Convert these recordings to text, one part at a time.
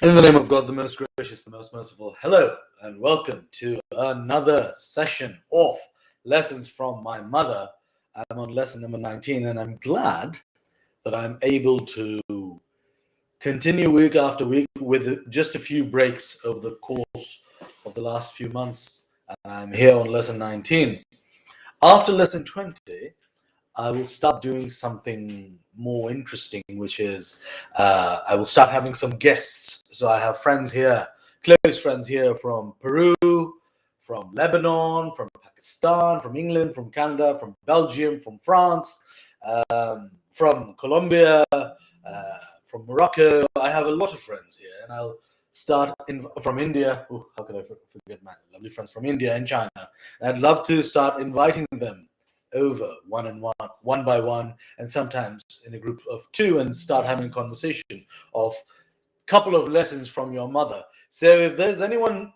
In the name of God, the most gracious, the most merciful, hello and welcome to another session of Lessons from My Mother. I'm on lesson number 19, and I'm glad that I'm able to continue week after week with just a few breaks over the course of the last few months. And I'm here on lesson 19. After lesson 20, I will start doing something more interesting, which is I will start having some guests. So I have friends here, close friends here from Peru, from Lebanon, from Pakistan, from England, from Canada, from Belgium, from France, from Colombia, from Morocco. I have a lot of friends here, and I'll start from India. Ooh, how could I forget my lovely friends from India and China? And I'd love to start inviting them over one by one, and sometimes in a group of two, and start having a conversation of a couple of lessons from your mother. So if there's anyone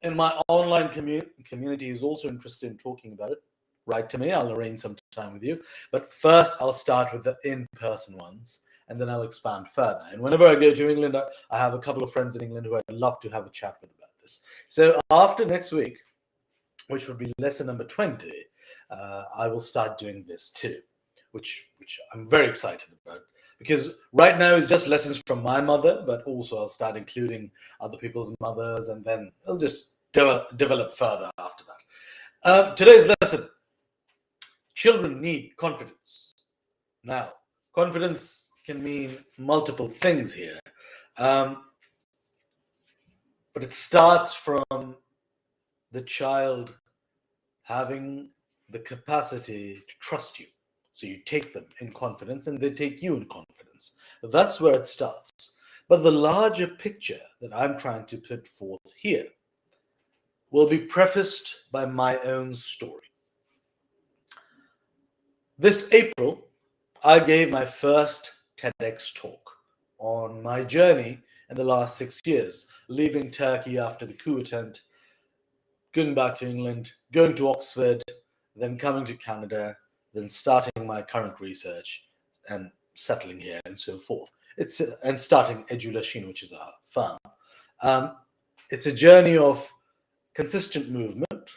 in my online community who's also interested in talking about it, write to me. I'll arrange some time with you. But first, I'll start with the in-person ones, and then I'll expand further. And whenever I go to England, I have a couple of friends in England who I'd love to have a chat with about this. So after next week, which would be lesson number 20, I will start doing this too, which I'm very excited about, because right now it's just lessons from my mother, but also I'll start including other people's mothers, and then it'll just develop further after that. Today's lesson: children need confidence. Now, confidence can mean multiple things here, but it starts from the child having the capacity to trust you. So you take them in confidence and they take you in confidence. That's where it starts. But the larger picture that I'm trying to put forth here will be prefaced by my own story. This April, I gave my first TEDx talk on my journey in the last 6 years, leaving Turkey after the coup attempt, going back to England, going to Oxford, then coming to Canada, then starting my current research and settling here and so forth. And starting EduLachine, which is our firm. It's a journey of consistent movement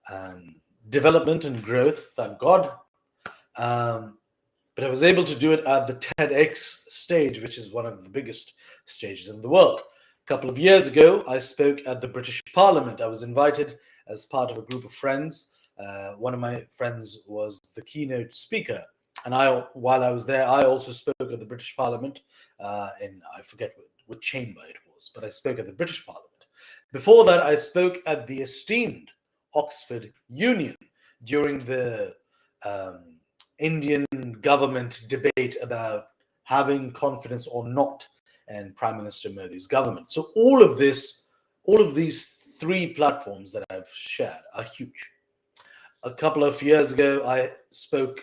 and development and growth, thank God. But I was able to do it at the TEDx stage, which is one of the biggest stages in the world. A couple of years ago, I spoke at the British Parliament. I was invited as part of a group of friends. One of my friends was the keynote speaker. And while I was there, I also spoke at the British Parliament I forget what chamber it was, but I spoke at the British Parliament. Before that, I spoke at the esteemed Oxford Union during the Indian government debate about having confidence or not in Prime Minister Modi's government. So all of these three platforms that I've shared are huge. A couple of years ago, I spoke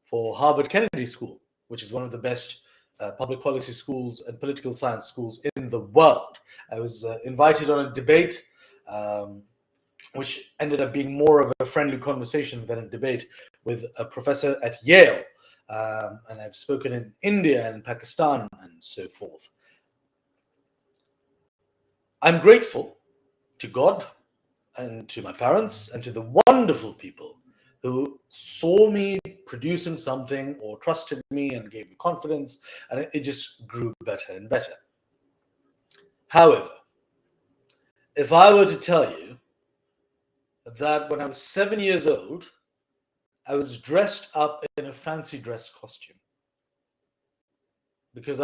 for Harvard Kennedy School, which is one of the best public policy schools and political science schools in the world. I was invited on a debate, which ended up being more of a friendly conversation than a debate, with a professor at Yale. And I've spoken in India and Pakistan and so forth. I'm grateful to God and to my parents and to the wonderful people who saw me producing something or trusted me and gave me confidence, and it just grew better and better. However, if I were to tell you that when I was 7 years old, I was dressed up in a fancy dress costume because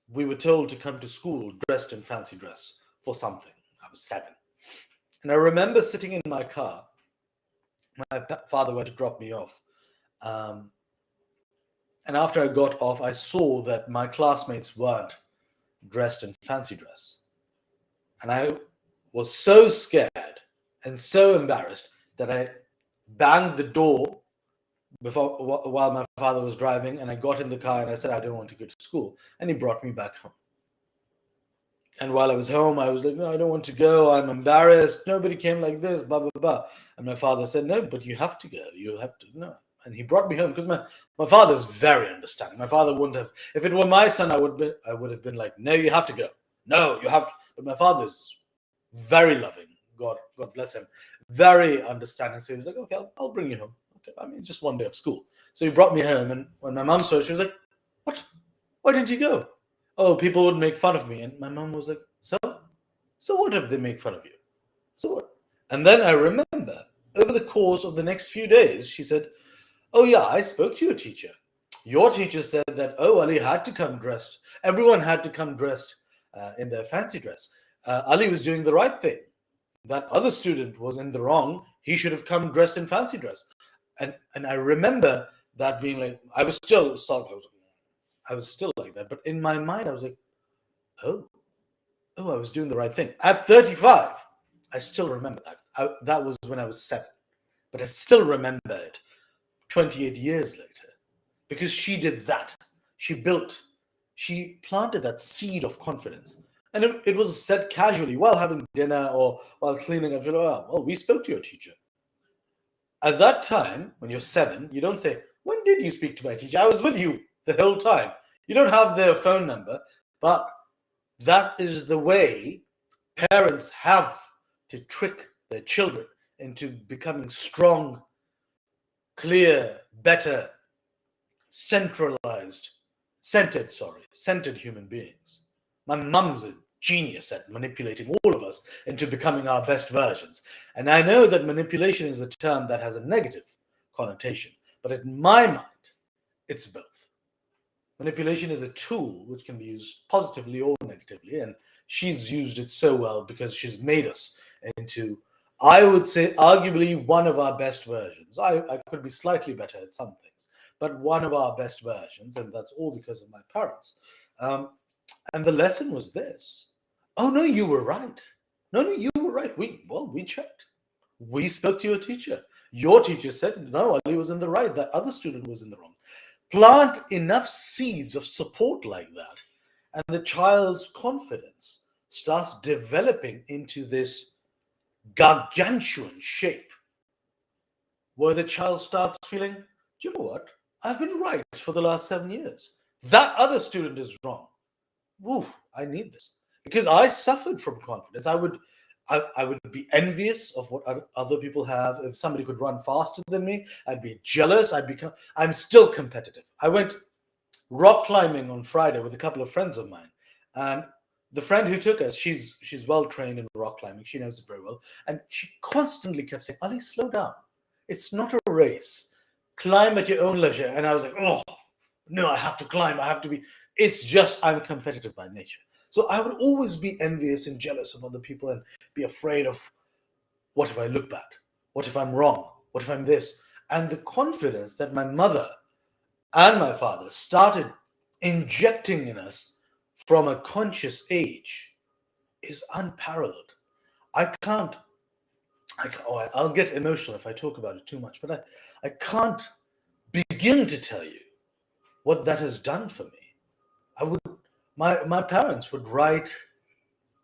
we were told to come to school dressed in fancy dress for something. I was 7. And I remember sitting in my car. My father went to drop me off. And after I got off, I saw that my classmates weren't dressed in fancy dress. And I was so scared and so embarrassed that I banged the door while my father was driving, and I got in the car and I said, I don't want to go to school. And he brought me back home. And while I was home, I was like, no, I don't want to go. I'm embarrassed. Nobody came like this, blah, blah, blah. And my father said, no, but you have to go. You have to, no. and he brought me home because my father's very understanding. My father wouldn't have, if it were my son, I would have been like, no, you have to go. No, you have to. But my father's very loving. God bless him. Very understanding. So he was like, okay, I'll bring you home. Okay, I mean, it's just one day of school. So he brought me home, and when my mum saw it, she was like, what? Why didn't you go? Oh, people would make fun of me. And my mum was like, so what if they make fun of you? So what? And then I remember over the course of the next few days, she said, oh yeah, I spoke to your teacher. Your teacher said that, oh, Ali had to come dressed. Everyone had to come dressed in their fancy dress. Ali was doing the right thing. That other student was in the wrong. He should have come dressed in fancy dress. And I remember that being like, I was still like that. But in my mind, I was like, oh, I was doing the right thing. At 35, I still remember that. That was when I was 7. But I still remember it 28 years later. Because she did that. She planted that seed of confidence. And it was said casually while having dinner or while cleaning up. Oh, well, we spoke to your teacher. At that time, when you're 7, you don't say, when did you speak to my teacher? I was with you the whole time. You don't have their phone number, but that is the way parents have to trick their children into becoming strong, clear, better, centered human beings. My mum's a genius at manipulating all of us into becoming our best versions. And I know that manipulation is a term that has a negative connotation, but in my mind, it's both. Manipulation is a tool which can be used positively or negatively, and she's used it so well because she's made us into, I would say, arguably one of our best versions. I could be slightly better at some things, but one of our best versions, and that's all because of my parents. And the lesson was this. Oh, no, you were right. No, you were right. We checked. We spoke to your teacher. Your teacher said, no, Ali was in the right. That other student was in the wrong. Plant enough seeds of support like that, and the child's confidence starts developing into this gargantuan shape where the child starts feeling, do you know what? I've been right for the last 7 years. That other student is wrong. Woo, I need this. Because I suffered from confidence. I would be envious of what other people have. If somebody could run faster than me, I'd be jealous. I'm still competitive. I went rock climbing on Friday with a couple of friends of mine. And the friend who took us, she's well trained in rock climbing. She knows it very well. And she constantly kept saying, Ali, slow down. It's not a race. Climb at your own leisure. And I was like, oh, no, I have to climb. I have to be. It's just I'm competitive by nature. So I would always be envious and jealous of other people and be afraid of, what if I look bad? What if I'm wrong? What if I'm this? And the confidence that my mother and my father started injecting in us from a conscious age is unparalleled. I'll get emotional if I talk about it too much, but I can't begin to tell you what that has done for me. My parents would write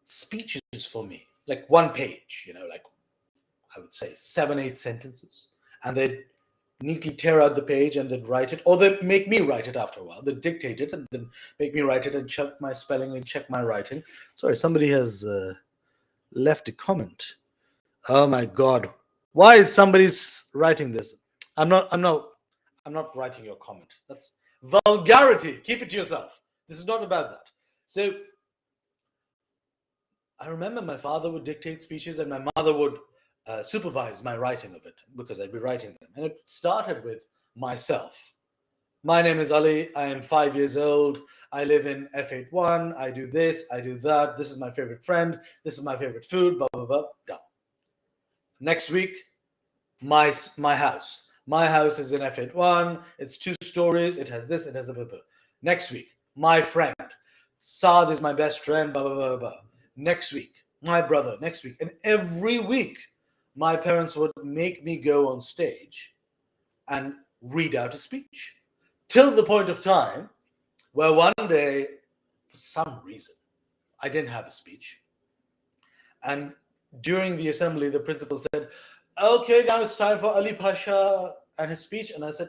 speeches for me, like one page, like I would say 7-8 sentences, and they'd neatly tear out the page and they'd write it, or they'd make me write it after a while. They'd dictate it and then make me write it and check my spelling and check my writing. Sorry, somebody has left a comment. Oh my God, why is somebody writing this? I'm not writing your comment. That's vulgarity. Keep it to yourself. This is not about that. So I remember my father would dictate speeches and my mother would supervise my writing of it because I'd be writing them. And it started with myself. My name is Ali. I am 5 years old. I live in F81. I do this. I do that. This is my favorite friend. This is my favorite food. Blah, blah, blah. Done. Next week, my house. My house is in F81. It's 2 stories. It has this. It has the blah, blah. Next week, my friend. Saad is my best friend. Blah, blah, blah, blah. Next week, my brother. Next week. And every week, my parents would make me go on stage and read out a speech. Till the point of time where one day, for some reason, I didn't have a speech. And during the assembly, the principal said, okay, now it's time for Ali Pasha and his speech, and I said,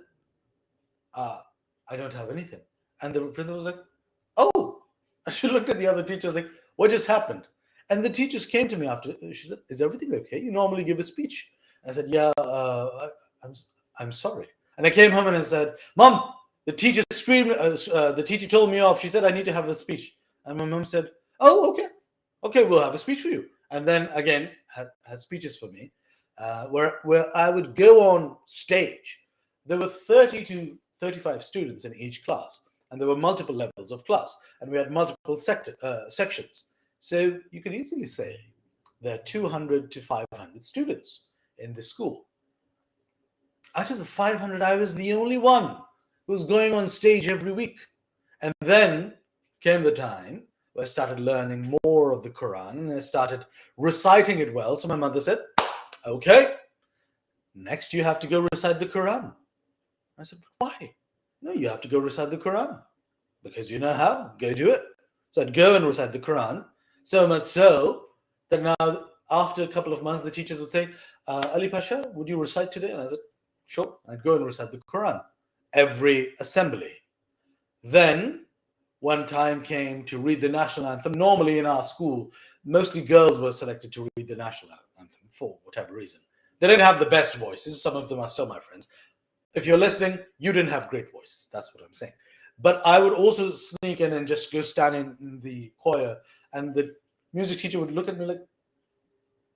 I don't have anything. And the principal was like, oh. And she looked at the other teachers like, what just happened? And the teachers came to me after. She said, is everything okay? You normally give a speech. I said, yeah, I'm, I'm sorry. And I came home and I said, Mom, the teacher screamed, the teacher told me off. She said, I need to have a speech. And my mom said, oh, okay. Okay, we'll have a speech for you. And then again, had speeches for me, where I would go on stage. There were 30 to 35 students in each class, and there were multiple levels of class, and we had multiple sections. So you can easily say there are 200 to 500 students in the school. Out of the 500, I was the only one who was going on stage every week. And then came the time where I started learning more of the Quran, and I started reciting it well. So my mother said, okay, next you have to go recite the Quran. I said, why? No, you have to go recite the Quran. Because you know how, go do it. So I'd go and recite the Quran, so much so that now after a couple of months, the teachers would say, Ali Pasha, would you recite today? And I said, sure. I'd go and recite the Quran every assembly. Then one time came to read the national anthem. Normally in our school, mostly girls were selected to read the national anthem for whatever reason. They didn't have the best voices. Some of them are still my friends. If you're listening, you didn't have great voices. That's what I'm saying. But I would also sneak in and just go stand in the choir, and the music teacher would look at me like,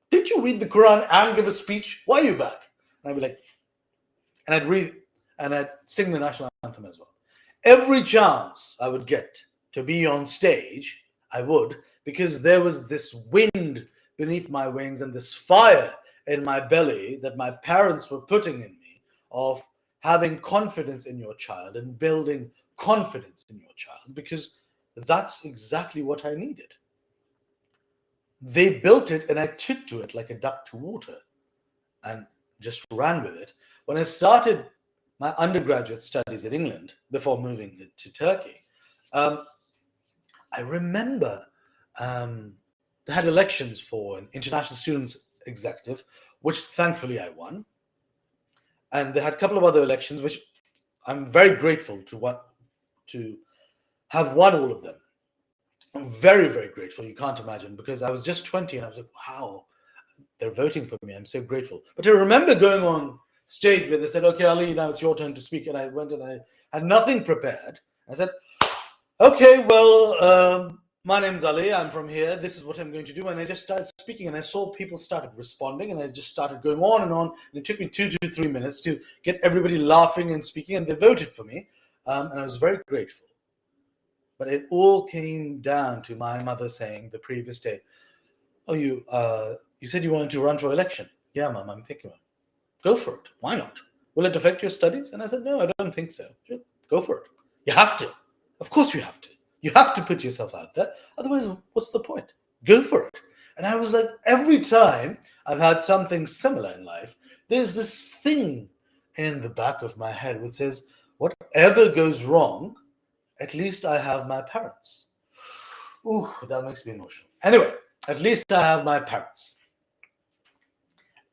didn't you read the Quran and give a speech? Why are you back? And I'd be like, and I'd read and I'd sing the national anthem as well. Every chance I would get to be on stage, I would, because there was this wind beneath my wings and this fire in my belly that my parents were putting in me of having confidence in your child and building confidence in your child, because that's exactly what I needed. They built it and I took to it like a duck to water and just ran with it. When I started my undergraduate studies in England before moving to Turkey, I remember they had elections for an international students executive, which thankfully I won. And they had a couple of other elections, which I'm very grateful to have won all of them. I'm very, very grateful. You can't imagine, because I was just 20 and I was like, wow, they're voting for me. I'm so grateful. But I remember going on stage where they said, okay, Ali, now it's your turn to speak. And I went and I had nothing prepared. I said, okay, well, my name's Ali. I'm from here. This is what I'm going to do. And I just started speaking, and I saw people started responding, and I just started going on. And it took me 2 to 3 minutes to get everybody laughing and speaking, and they voted for me. And I was very grateful. But it all came down to my mother saying the previous day, oh, you said you wanted to run for election. Yeah, Mom, I'm thinking about it. Go for it. Why not? Will it affect your studies? And I said, no, I don't think so. Go for it. You have to. Of course you have to. You have to put yourself out there. Otherwise, what's the point? Go for it. And I was like, every time I've had something similar in life, there's this thing in the back of my head which says, whatever goes wrong, at least I have my parents. Ooh, that makes me emotional. Anyway, at least I have my parents.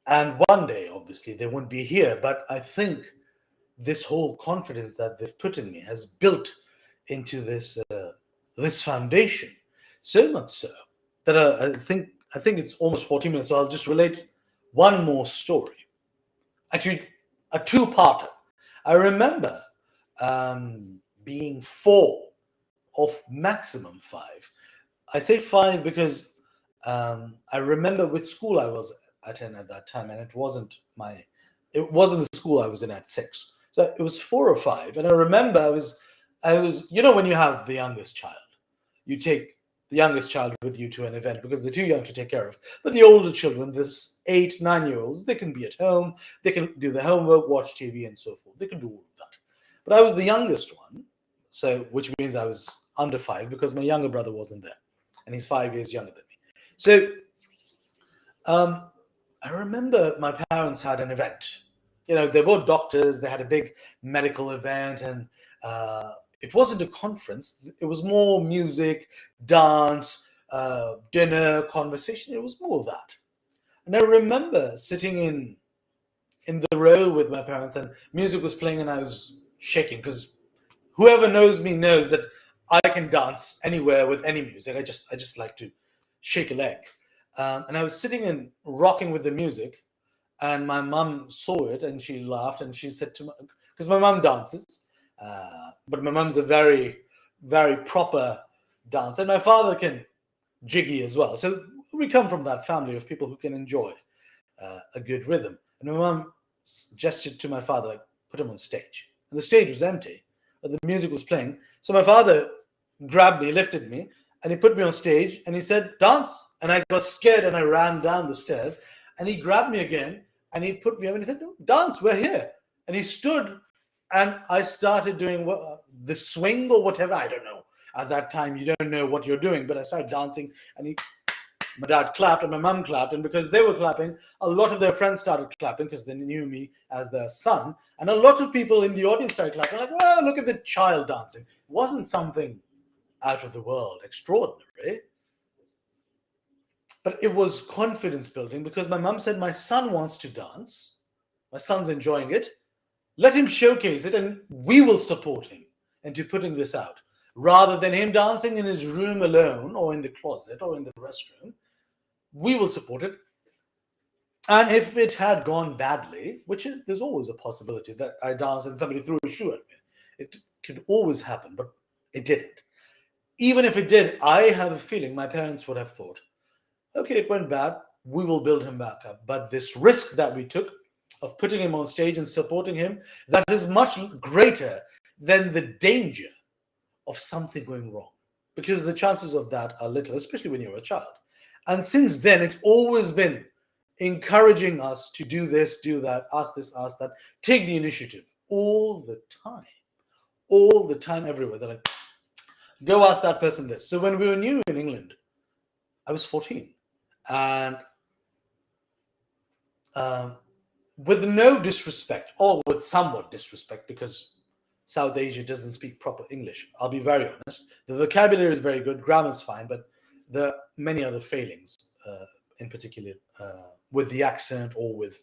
And one day, obviously, they won't be here, but I think this whole confidence that they've put in me has built into this foundation, so much so that I think it's almost 40 minutes, so I'll just relate one more story. Actually, a two-parter. I remember being 4 of maximum 5. I say 5 because I remember which school I was attending at that time, and it wasn't the school I was in at 6. So it was 4 or 5, and I remember I was when you have the youngest child, you take the youngest child with you to an event because they're too young to take care of. But the older children, this 8, 9-year-olds, they can be at home, they can do their homework, watch TV, and so forth. They can do all of that. But I was the youngest one, so which means I was under 5 because my younger brother wasn't there, and he's 5 years younger than me. So I remember my parents had an event. They're both doctors. They had a big medical event, and it wasn't a conference. It was more music, dance, dinner, conversation. It was more of that. And I remember sitting in in the row with my parents, and music was playing, and I was shaking because whoever knows me knows that I can dance anywhere with any music. I just like to shake a leg. And I was sitting and rocking with the music, and my mum saw it and she laughed and she said to me, because my mum dances, but my mum's a very, very proper dancer, and my father can jiggy as well. So we come from that family of people who can enjoy a good rhythm. And my mum gestured to my father, like, put him on stage. And the stage was empty, but the music was playing. So my father grabbed me, lifted me, and he put me on stage and he said, dance. And I got scared and I ran down the stairs. And he grabbed me again and he put me up and he said, no, dance, we're here. And he stood and I started doing the swing or whatever. I don't know. At that time, you don't know what you're doing, but I started dancing and my dad clapped and my mum clapped, and because they were clapping, a lot of their friends started clapping because they knew me as their son, and a lot of people in the audience started clapping, like, oh, look at the child dancing. It wasn't something out of the world extraordinary, but it was confidence building because my mum said, my son wants to dance, my son's enjoying it, let him showcase it and we will support him into putting this out, rather than him dancing in his room alone or in the closet or in the restroom. We will support it. And if it had gone badly, which there's always a possibility that I danced and somebody threw a shoe at me, it could always happen, but it didn't. Even if it did, I have a feeling my parents would have thought, okay, it went bad, we will build him back up. But this risk that we took of putting him on stage and supporting him, that is much greater than the danger of something going wrong, because the chances of that are little, especially when you're a child. And since then, it's always been encouraging us to do this, do that, ask this, ask that, take the initiative all the time, everywhere. They're like, go ask that person this. So when we were new in England, I was 14, and with no disrespect, or with somewhat disrespect, because South Asia doesn't speak proper English. I'll be very honest. The vocabulary is very good, grammar's fine, but there are many other failings, in particular with the accent or with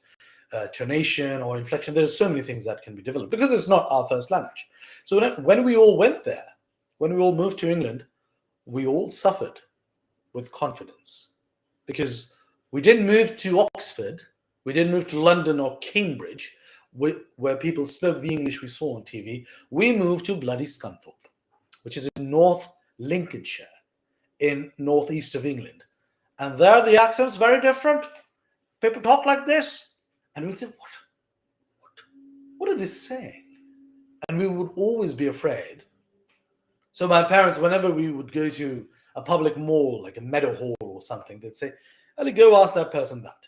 tonation or inflection. There's so many things that can be developed because it's not our first language. So when we all went there, when we all moved to England, we all suffered with confidence because we didn't move to Oxford, we didn't move to London or Cambridge, where people spoke the English we saw on TV. We moved to bloody Scunthorpe, which is in North Lincolnshire, in northeast of England. And there the accent's very different. People talk like this. And we'd say, what are they saying? And we would always be afraid. So my parents, whenever we would go to a public mall, like a meadow hall or something, they'd say, Ellie, go ask that person that.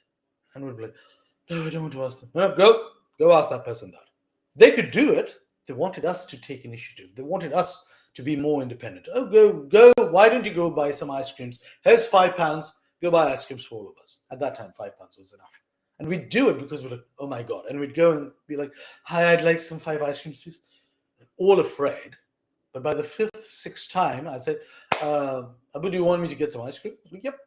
And we'd be like, no, I don't want to ask them. No, go ask that person that. They could do it. They wanted us to take initiative. They wanted us to be more independent. Oh, go. Why don't you go buy some ice creams? Here's £5. Go buy ice creams for all of us. At that time, £5 was enough. And we'd do it because we're like, oh my God. And we'd go and be like, hi, I'd like some 5 ice creams, please. All afraid. But by the 5th, 6th time, I'd say, Abu, do you want me to get some ice cream? Like, yep.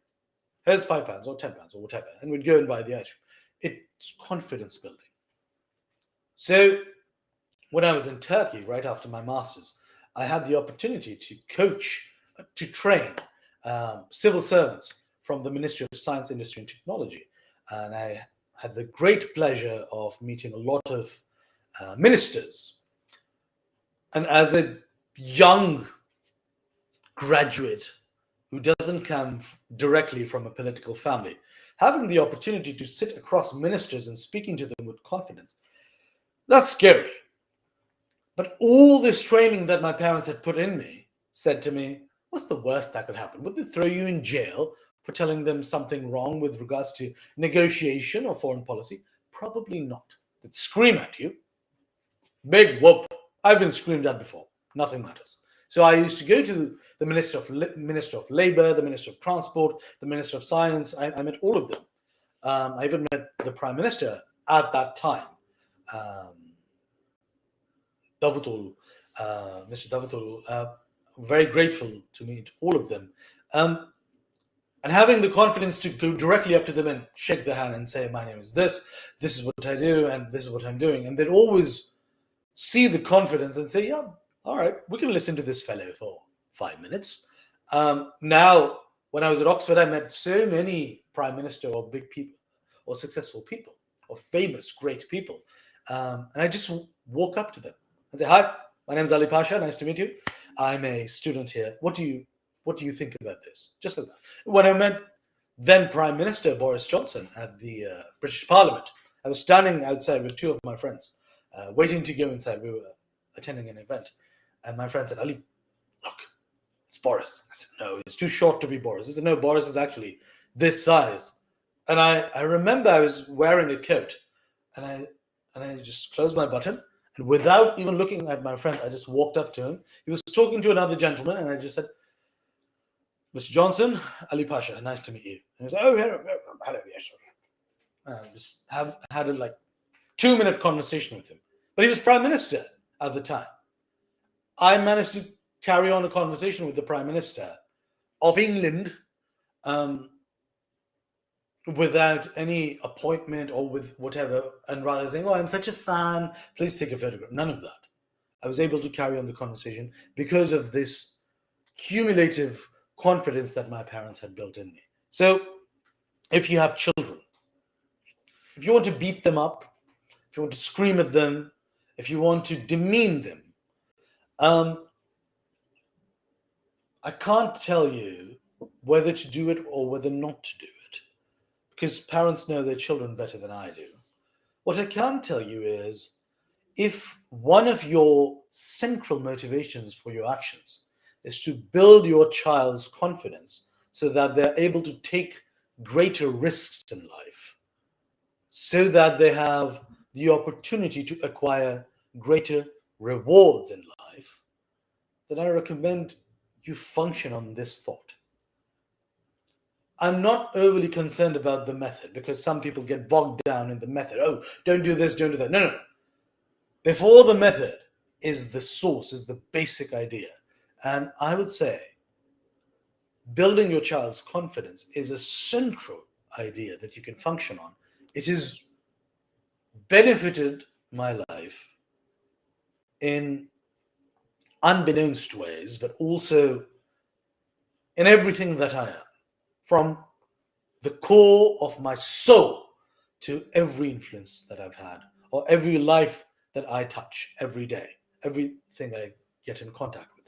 Here's £5 or £10 or whatever. And we'd go and buy the ice cream. It's confidence building. So when I was in Turkey, right after my master's, I had the opportunity to coach, to train civil servants from the Ministry of Science, Industry and Technology. And I had the great pleasure of meeting a lot of ministers. And as a young graduate who doesn't come directly from a political family, having the opportunity to sit across ministers and speaking to them with confidence, that's scary. But all this training that my parents had put in me said to me, what's the worst that could happen? Would they throw you in jail for telling them something wrong with regards to negotiation or foreign policy? Probably not. They'd scream at you. Big whoop. I've been screamed at before. Nothing matters. So I used to go to the Minister of Labour, the Minister of Transport, the Minister of Science. I met all of them. I even met the Prime Minister at that time, Davutoglu, Mr. Davutoglu. Very grateful to meet all of them. And And having the confidence to go directly up to them and shake their hand and say, my name is this is what I do, and this is what I'm doing. And they'd always see the confidence and say, yeah, all right, we can listen to this fellow for 5 minutes. Now, when I was at Oxford, I met so many prime minister or big people or successful people or famous, great people. And I just walk up to them and say, hi, my name is Ali Pasha. Nice to meet you. I'm a student here. What do you think about this? Just like that. When I met then Prime Minister Boris Johnson at the British Parliament, I was standing outside with two of my friends, waiting to go inside. We were attending an event. And my friend said, Ali, look, it's Boris. I said, no, it's too short to be Boris. He said, no, Boris is actually this size. And I remember I was wearing a coat, and I just closed my button, and without even looking at my friends, I just walked up to him. He was talking to another gentleman, and I just said, Mr. Johnson, Ali Pasha, nice to meet you. And he was like, oh, hello, yes. And I just had a 2-minute conversation with him. But he was Prime Minister at the time. I managed to carry on a conversation with the Prime Minister of England without any appointment or with whatever, and rather saying, oh, I'm such a fan, please take a photograph. None of that. I was able to carry on the conversation because of this cumulative confidence that my parents had built in me. So if you have children, if you want to beat them up, if you want to scream at them, if you want to demean them, I can't tell you whether to do it or whether not to do it, because parents know their children better than I do. What I can tell you is, if one of your central motivations for your actions is to build your child's confidence so that they're able to take greater risks in life, so that they have the opportunity to acquire greater rewards in life, then I recommend you function on this thought. I'm not overly concerned about the method, because some people get bogged down in the method. Oh, don't do this, don't do that. No. Before the method is the source, is the basic idea. And I would say building your child's confidence is a central idea that you can function on. It has benefited my life in unbeknownst ways, but also in everything that I am, from the core of my soul to every influence that I've had, or every life that I touch every day, everything I get in contact with.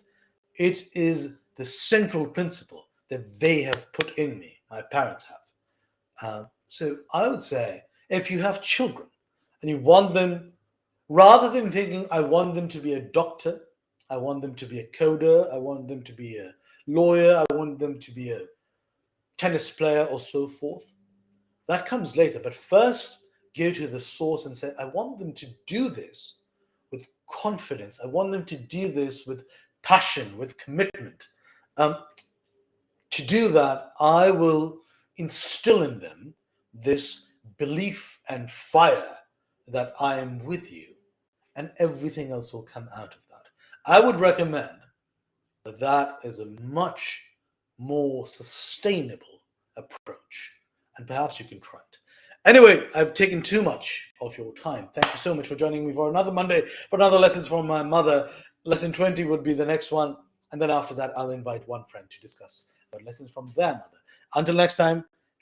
It is the central principle that they have put in me, my parents have. So I would say, if you have children and you want them, rather than thinking, I want them to be a doctor, I want them to be a coder, I want them to be a lawyer, I want them to be a tennis player or so forth, that comes later. But first, go to the source and say, I want them to do this with confidence. I want them to do this with passion, with commitment. To do that, I will instill in them this belief and fire that I am with you, and everything else will come out of that. I would recommend that that is a much more sustainable approach, and perhaps you can try it. Anyway, I've taken too much of your time. Thank you so much for joining me for another Monday, for another Lessons from My Mother. Lesson 20 would be the next one, and then after that, I'll invite one friend to discuss about lessons from their mother. Until next time,